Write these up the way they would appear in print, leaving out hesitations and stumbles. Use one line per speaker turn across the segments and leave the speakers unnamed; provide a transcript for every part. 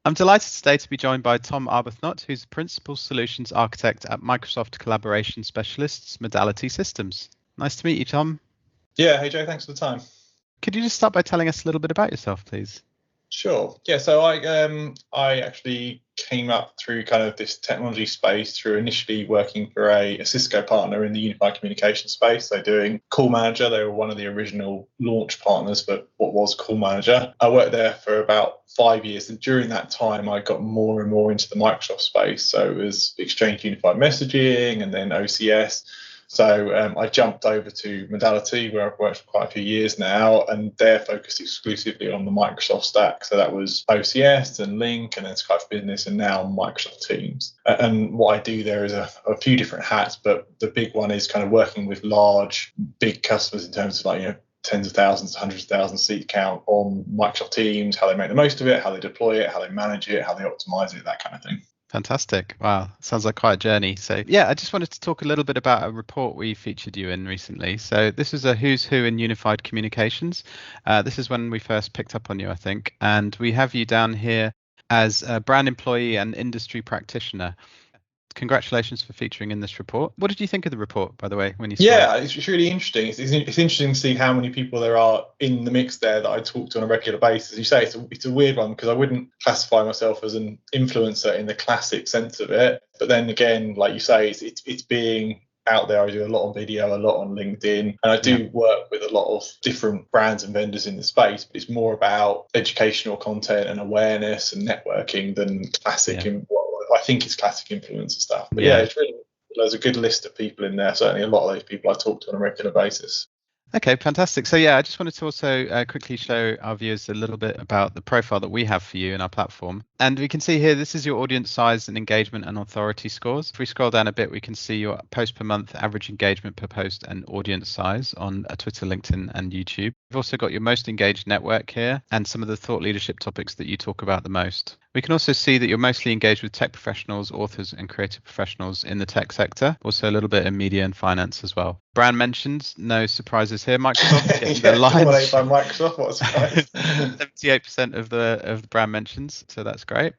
I'm delighted today to be joined by Tom Arbuthnot, who's Principal Solutions Architect at Microsoft Collaboration Specialists Modality Systems. Nice to meet you, Tom.
Yeah, hey Joe, thanks for the time.
Could you just start by telling us a little bit about yourself, please?
Sure. Yeah, so I actually came up through kind of this technology space through initially working for a Cisco partner in the unified communication space. They're doing Call Manager. They were one of the original launch partners for what was Call Manager. I worked there for about 5 years, and during that time I got more and more into the Microsoft space. So it was Exchange Unified Messaging and then OCS. So I jumped over to Modality, where I've worked for quite a few years now, and they're focused exclusively on the Microsoft stack. So that was OCS and Link, and then Skype for Business, and now Microsoft Teams. And what I do there is a few different hats, but the big one is kind of working with big customers in terms of tens of thousands, hundreds of thousands seat count on Microsoft Teams, how they make the most of it, how they deploy it, how they manage it, how they optimize it, that kind of thing.
Fantastic. Wow. Sounds like quite a journey. So yeah, I just wanted to talk a little bit about a report we featured you in recently. So this is a who's who in unified communications. This is when we first picked up on you, I think. And we have you down here as a brand employee and industry practitioner. Congratulations for featuring in this report. What did you think of the report, by the way, when you saw it?
Yeah, it's really interesting. It's interesting to see how many people there are in the mix there that I talk to on a regular basis. As you say, it's a weird one because I wouldn't classify myself as an influencer in the classic sense of it. But then again, like you say, it's being out there. I do a lot on video, a lot on LinkedIn, and I do work with a lot of different brands and vendors in the space, but it's more about educational content and awareness and networking than classic I think it's classic influencer stuff. But yeah, it's really, there's a good list of people in there. Certainly a lot of those people I talk to on a regular basis.
Okay, fantastic. So yeah, I just wanted to also quickly show our viewers a little bit about the profile that we have for you in our platform. And we can see here, this is your audience size and engagement and authority scores. If we scroll down a bit, we can see your post per month, average engagement per post and audience size on Twitter, LinkedIn and YouTube. We've also got your most engaged network here and some of the thought leadership topics that you talk about the most. We can also see that you're mostly engaged with tech professionals, authors and creative professionals in the tech sector, also a little bit in media and finance as well. Brand mentions, no surprises here. Microsoft getting the lion's
by Microsoft, what a surprise.
78% of the brand mentions, so that's great.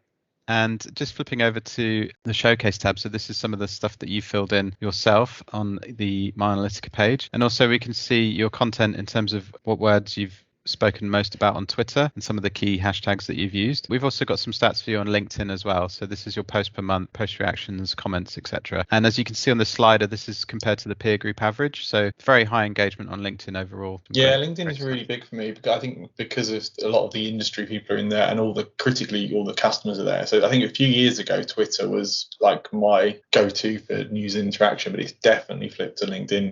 And just flipping over to the showcase tab, so this is some of the stuff that you filled in yourself on the My Analytica page. And also we can see your content in terms of what words you've spoken most about on Twitter and some of the key hashtags that you've used. We've also got some stats for you on LinkedIn as well. So this is your post per month, post reactions, comments, etc. And as you can see on the slider, this is compared to the peer group average. So very high engagement on LinkedIn overall.
Yeah, LinkedIn is really big for me because I think because of a lot of the industry people are in there and all the customers are there. So I think a few years ago, Twitter was like my go-to for news interaction, but it's definitely flipped to LinkedIn.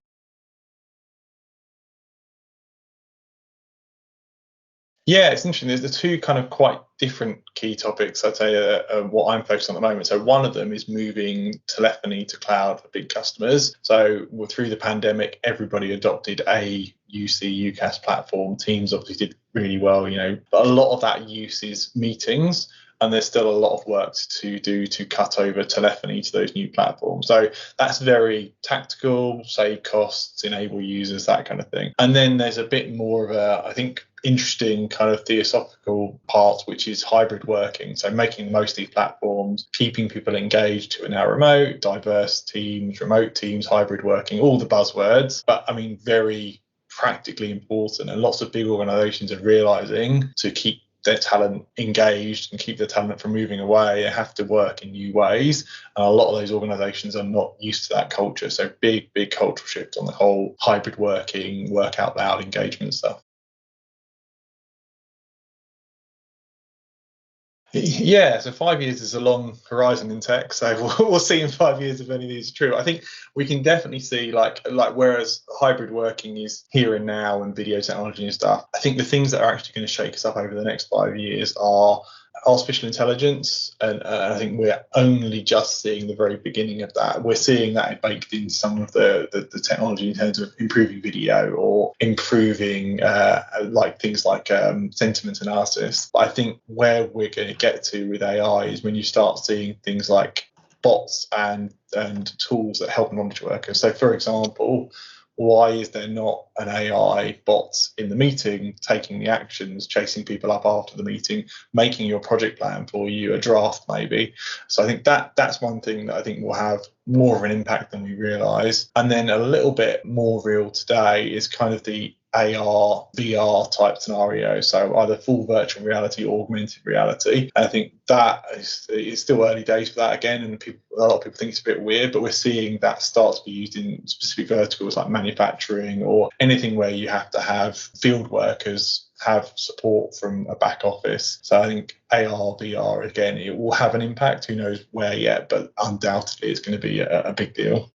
Yeah, it's interesting. There's the two kind of quite different key topics, I'd say, what I'm focused on at the moment. So one of them is moving telephony to cloud for big customers. So through the pandemic, everybody adopted a UC/UCaaS platform. Teams obviously did really well, but a lot of that use is meetings. And there's still a lot of work to do to cut over telephony to those new platforms. So that's very tactical, save costs, enable users, that kind of thing. And then there's a bit more of I think, interesting kind of theosophical part, which is hybrid working. So making the most of these platforms, keeping people engaged who are now remote, diverse teams, remote teams, hybrid working, all the buzzwords. But I mean, very practically important. And lots of big organizations are realizing to keep their talent engaged and keep their talent from moving away, they have to work in new ways. And a lot of those organizations are not used to that culture. So big cultural shift on the whole hybrid working, work out loud engagement stuff. Yeah, so 5 years is a long horizon in tech. So we'll see in 5 years if any of these are true. I think we can definitely see like whereas hybrid working is here and now and video technology and stuff, I think the things that are actually going to shake us up over the next 5 years are artificial intelligence, and I think we're only just seeing the very beginning of that. We're seeing that baked in some of the technology in terms of improving video or improving things like sentiment analysis. But I think where we're going to get to with AI is when you start seeing things like bots and tools that help knowledge workers. So for example, why is there not an AI bot in the meeting taking the actions, chasing people up after the meeting, making your project plan for you, a draft maybe? So I think that's one thing that I think will have more of an impact than we realise. And then a little bit more real today is kind of the AR, VR type scenario. So either full virtual reality or augmented reality. And I think that is still early days for that again. And a lot of people think it's a bit weird, but we're seeing that start to be used in specific verticals like manufacturing or anything where you have to have field workers have support from a back office. So I think AR, VR, again, it will have an impact. Who knows where yet, but undoubtedly it's going to be a big deal.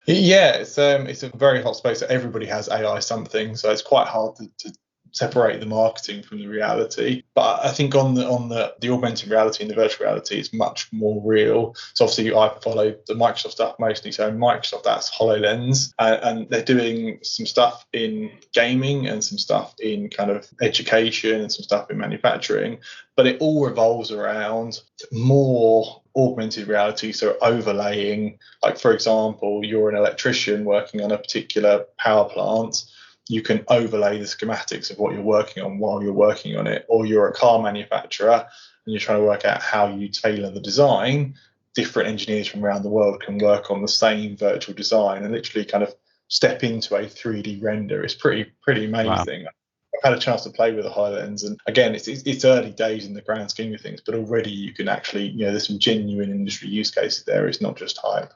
Yeah, it's a very hot space. Everybody has AI something, so it's quite hard to separate the marketing from the reality. But I think on the augmented reality and the virtual reality, it's much more real. So obviously, I follow the Microsoft stuff mostly. So Microsoft, that's HoloLens, and they're doing some stuff in gaming and some stuff in kind of education and some stuff in manufacturing. But it all revolves around more augmented reality, so overlaying, like for example, you're an electrician working on a particular power plant, you can overlay the schematics of what you're working on while you're working on it. Or you're a car manufacturer and you're trying to work out how you tailor the design. Different engineers from around the world can work on the same virtual design and literally kind of step into a 3D render. It's pretty amazing. Wow. I've had a chance to play with the HoloLens, and again, it's early days in the grand scheme of things, but already you can actually, there's some genuine industry use cases there. It's not just hype.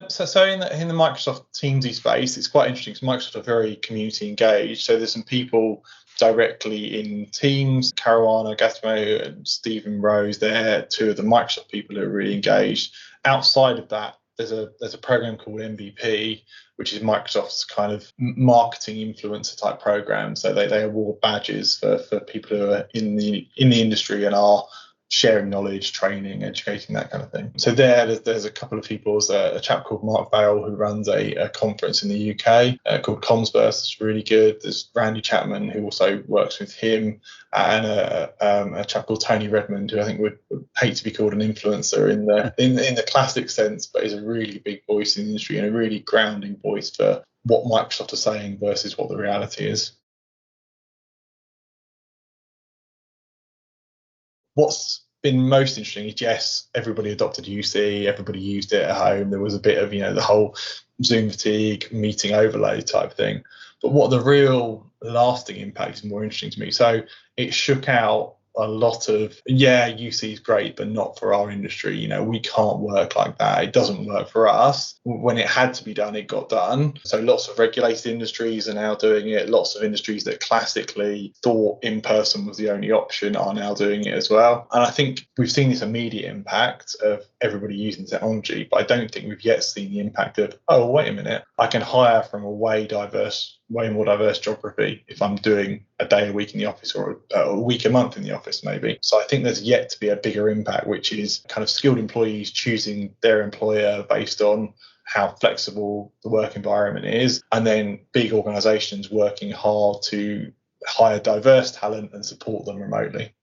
So in the Microsoft Teamsy space, it's quite interesting because Microsoft are very community engaged. So there's some people directly in Teams, Caruana Gattimo and Stephen Rose. They're two of the Microsoft people who are really engaged. Outside of that, there's a program called MVP, which is Microsoft's kind of marketing influencer type program. So they award badges for people who are in the industry and are sharing knowledge, training, educating, that kind of thing. So there's a couple of people. There's a chap called Mark Vale who runs a conference in the UK called Comsburst. It's really good. There's Randy Chapman who also works with him, and a chap called Tony Redmond who I think would hate to be called an influencer in the classic sense, but is a really big voice in the industry and a really grounding voice for what Microsoft are saying versus what the reality is. What's been most interesting is, yes, everybody adopted UC, everybody used it at home. There was a bit of, the whole Zoom fatigue, meeting overload type thing. But what the real lasting impact is more interesting to me. So it shook out a lot of, UC is great, but not for our industry. We can't work like that. It doesn't work for us. When it had to be done, it got done. So lots of regulated industries are now doing it. Lots of industries that classically thought in person was the only option are now doing it as well. And I think we've seen this immediate impact of everybody using technology, but I don't think we've yet seen the impact of, oh, wait a minute, I can hire from a way more diverse geography if I'm doing a day a week in the office or a week a month in the office maybe. So I think there's yet to be a bigger impact, which is kind of skilled employees choosing their employer based on how flexible the work environment is, and then big organizations working hard to hire diverse talent and support them remotely.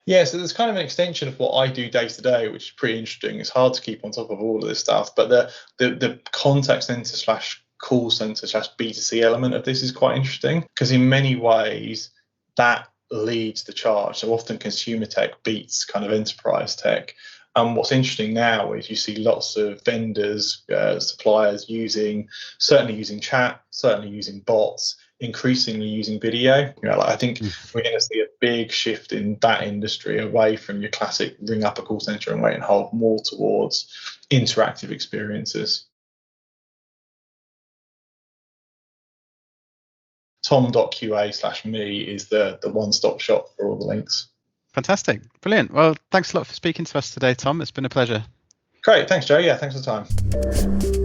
Yeah, so there's kind of an extension of what I do day to day, which is pretty interesting. It's hard to keep on top of all of this stuff, but the contact center / call center / B2C element of this is quite interesting because in many ways that leads the charge. So often consumer tech beats kind of enterprise tech. And what's interesting now is you see lots of vendors, suppliers certainly using chat, certainly using bots, increasingly using video. I think we're going to see a big shift in that industry away from your classic ring up a call center and wait and hold, more towards interactive experiences. tom.qa/me is the one-stop shop for all the links.
Fantastic. Brilliant. Well, thanks a lot for speaking to us today, Tom. It's been a pleasure.
Great. Thanks, Joe. Yeah, thanks for the time.